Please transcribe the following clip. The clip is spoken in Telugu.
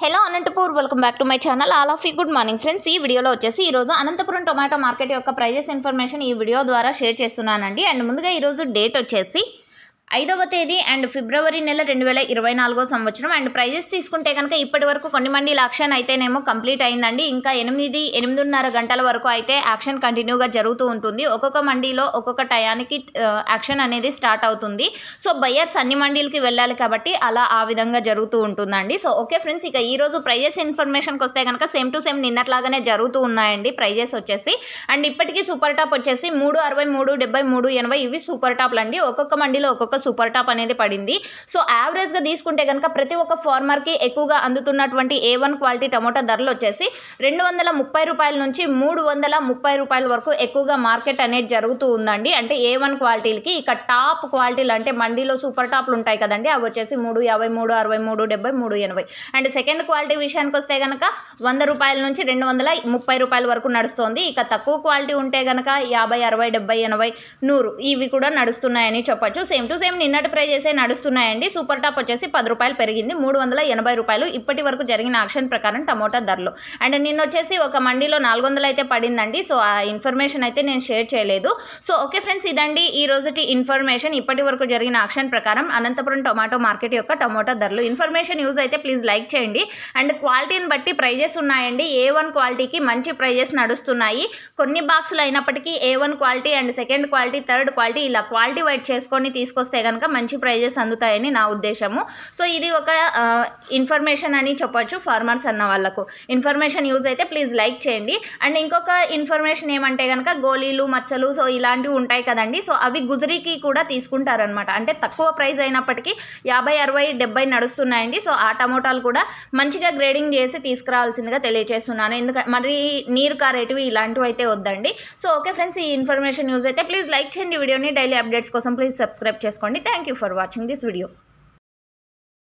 Hello Anantapur welcome back to my channel all of you good morning friends. ఈ వీడియోలో వచ్చేసి ఈరోజు అనంతపురం టొమాటో మార్కెట్ యొక్క ప్రైజెస్ ఇన్ఫర్మేషన్ ఈ వీడియో ద్వారా షేర్ చేస్తున్నానండి. అండ్ ముందుగా ఈరోజు డేట్ వచ్చేసి 5వ తేదీ అండ్ ఫిబ్రవరి నెల 2024 సంవత్సరం. అండ్ ప్రైజెస్ తీసుకుంటే కనుక ఇప్పటి వరకు కొన్ని మండీల యాక్షన్ అయితేనేమో కంప్లీట్ అయిందండి. ఇంకా 8-8:30 గంటల వరకు అయితే యాక్షన్ కంటిన్యూగా జరుగుతూ ఉంటుంది. ఒక్కొక్క మండీలో ఒక్కొక్క టయానికి యాక్షన్ అనేది స్టార్ట్ అవుతుంది. సో బయర్స్ అన్ని మండీలకి వెళ్ళాలి కాబట్టి అలా ఆ విధంగా జరుగుతూ ఉంటుందండి. సో ఓకే ఫ్రెండ్స్, ఇక ఈరోజు ప్రైజెస్ ఇన్ఫర్మేషన్కి వస్తే కనుక సేమ్ టు సేమ్ నిన్నట్లాగానే జరుగుతూ ఉన్నాయండి ప్రైజెస్ వచ్చేసి. అండ్ ఇప్పటికీ సూపర్ టాప్ వచ్చేసి 360, 370, 380 ఇవి సూపర్ టాప్లు అండి. ఒక్కొక్క మండీలో ఒక్కొక్క సూపర్ టాప్ అనేది పడింది. సో యావరేజ్గా తీసుకుంటే కనుక ప్రతి ఒక్క ఫార్మర్కి ఎక్కువగా అందుతున్నటువంటి A1 క్వాలిటీ టమోటా ధరలు వచ్చేసి 230 రూపాయల నుంచి 330 రూపాయల వరకు ఎక్కువగా మార్కెట్ అనేది జరుగుతూ ఉందండి. అంటే A1 క్వాలిటీలకి. ఇక టాప్ క్వాలిటీలు అంటే మండీలో సూపర్ టాప్లు ఉంటాయి కదండి, అవి వచ్చేసి 350, 360, 370, 380. అండ్ సెకండ్ క్వాలిటీ విషయానికి వస్తే కనుక 100 రూపాయల నుంచి 230 రూపాయల వరకు నడుస్తుంది. ఇక తక్కువ క్వాలిటీ ఉంటే కనుక 50, 60, 70, 80, 100 ఇవి కూడా నడుస్తున్నాయని చెప్పొచ్చు. సేమ్ టు సేమ్ నిన్నటి ప్రైజెసే నడుస్తున్నాయండి. సూపర్ టాప్ వచ్చేసి 10 రూపాయలు పెరిగింది, 380 రూపాయలు ఇప్పటి వరకు జరిగిన యాక్షన్ ప్రకారం టమోటా ధరలు. అండ్ నిన్న వచ్చేసి ఒక మండీలో 400 అయితే పడిందండి. సో ఆ ఇన్ఫర్మేషన్ అయితే నేను షేర్ చేయలేదు. సో ఓకే ఫ్రెండ్స్, ఇదండి ఈ రోజుటి ఇన్ఫర్మేషన్. ఇప్పటి వరకు జరిగిన యాక్షన్ ప్రకారం అనంతపురం టొమాటో మార్కెట్ యొక్క టమోటా ధరలు. ఇన్ఫర్మేషన్ యూజ్ అయితే ప్లీజ్ లైక్ చేయండి. అండ్ క్వాలిటీని బట్టి ప్రైజెస్ ఉన్నాయండి. A1 క్వాలిటీకి మంచి ప్రైజెస్ నడుస్తున్నాయి. కొన్ని బాక్సులు అయినప్పటికీ A1 quality and second quality, third quality ఇలా క్వాలిటీ వైట్ చేసుకొని తీసుకొస్తే కనుక మంచి ప్రైజెస్ అందుతాయని నా ఉద్దేశము. సో ఇది ఒక ఇన్ఫర్మేషన్ అని చెప్పొచ్చు ఫార్మర్స్ అన్న వాళ్ళకు. ఇన్ఫర్మేషన్ యూజ్ అయితే ప్లీజ్ లైక్ చేయండి. అండ్ ఇంకొక ఇన్ఫర్మేషన్ ఏమంటే కనుక గోళీలు, మచ్చలు సో ఇలాంటివి ఉంటాయి కదండి. సో అవి గుజరీకి కూడా తీసుకుంటారనమాట. అంటే తక్కువ ప్రైస్ అయినప్పటికీ 50, 60, 70 నడుస్తున్నాయండి. సో ఆ టమోటాలు కూడా మంచిగా గ్రేడింగ్ చేసి తీసుకురావాల్సిందిగా తెలియజేస్తున్నాను. ఎందుకంటే మరి నీరు కారేటివి ఇలాంటివి అయితే వద్దండి. సో ఓకే ఫ్రెండ్స్, ఈ ఇన్ఫర్మేషన్ యూజ్ అయితే ప్లీజ్ లైక్ చేయండి. వీడియోని డైలీ అప్డేట్స్ కోసం ప్లీజ్ సబ్స్క్రైబ్ చేసుకోండి. Thank you for watching this video.